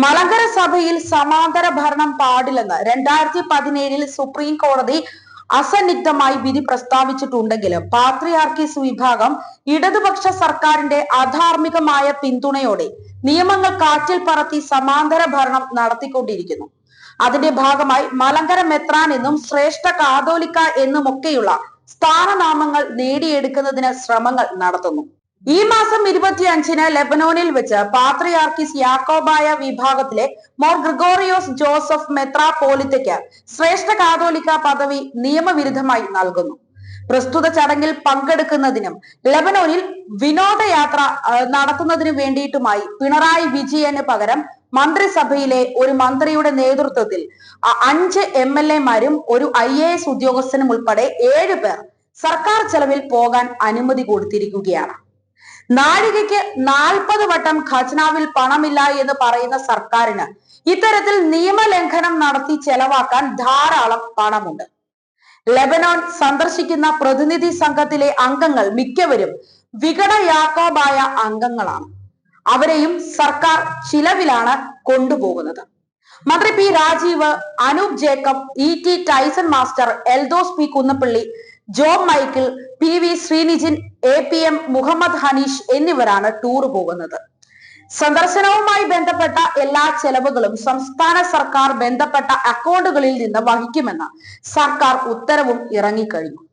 മലങ്കര സഭയിൽ സമാന്തര ഭരണം പാടില്ലെന്ന് 2017 സുപ്രീം കോടതി അസന്നിഗ്ധമായി വിധി പ്രസ്താവിച്ചിട്ടുണ്ടെങ്കിലും പാത്രിയാർക്കീസ് വിഭാഗം ഇടതുപക്ഷ സർക്കാരിന്റെ അധാർമികമായ പിന്തുണയോടെ നിയമങ്ങൾ കാറ്റിൽ പറത്തി സമാന്തര ഭരണം നടത്തിക്കൊണ്ടിരിക്കുന്നു. അതിന്റെ ഭാഗമായി മലങ്കര മെത്രാൻ എന്നും ശ്രേഷ്ഠ കാതോലിക്ക എന്നുമൊക്കെയുള്ള സ്ഥാനനാമങ്ങൾ നേടിയെടുക്കുന്നതിന് ശ്രമങ്ങൾ നടത്തുന്നു. ഈ മാസം 25-ന് ലെബനോനിൽ വെച്ച് പാത്രിയാർക്കീസ് യാക്കോബായ വിഭാഗത്തിലെ മോർ ഗ്രിഗോറിയോസ് ജോസഫ് മെത്രാപ്പോലിത്തയ്ക്ക് ശ്രേഷ്ഠ കാതോലിക്ക പദവി നിയമവിരുദ്ധമായി നൽകുന്നു. പ്രസ്തുത ചടങ്ങിൽ പങ്കെടുക്കുന്നതിനും ലെബനോനിൽ വിനോദയാത്ര നടത്തുന്നതിനു വേണ്ടിയിട്ടുമായി പിണറായി വിജയന് പകരം മന്ത്രിസഭയിലെ ഒരു മന്ത്രിയുടെ നേതൃത്വത്തിൽ 5 MLA-മാരും ഒരു IAS ഉദ്യോഗസ്ഥനും ഉൾപ്പെടെ 7 പേർ സർക്കാർ ചെലവിൽ പോകാൻ അനുമതി കൊടുത്തിരിക്കുകയാണ്. നാഴികയ്ക്ക് 40 വട്ടം ഖജനാവിൽ പണമില്ല എന്ന് പറയുന്ന സർക്കാരിന് ഇത്തരത്തിൽ നിയമലംഘനം നടത്തി ചെലവാക്കാൻ ധാരാളം പണമുണ്ട്. ലെബനോൻ സന്ദർശിക്കുന്ന പ്രതിനിധി സംഘത്തിലെ അംഗങ്ങൾ മിക്കവരും വികട യാക്കോബായ അംഗങ്ങളാണ്. അവരെയും സർക്കാർ ചിലവിലാണ് കൊണ്ടുപോകുന്നത്. മന്ത്രി P. Rajeev, Anoop Jacob, ET Tyson master, Eldhose P. Kunnappilly, Job Michael, PV Sreenijin, APM Muhammad Haneesh എന്നിവരാണ് ടൂർ പോകുന്നത്. സന്ദർശനവുമായി ബന്ധപ്പെട്ട എല്ലാ ചെലവുകളും സംസ്ഥാന സർക്കാർ ബന്ധപ്പെട്ട അക്കൗണ്ടുകളിൽ നിന്ന് വഹിക്കുമെന്ന് സർക്കാർ ഉത്തരവും ഇറങ്ങിക്കഴിഞ്ഞു.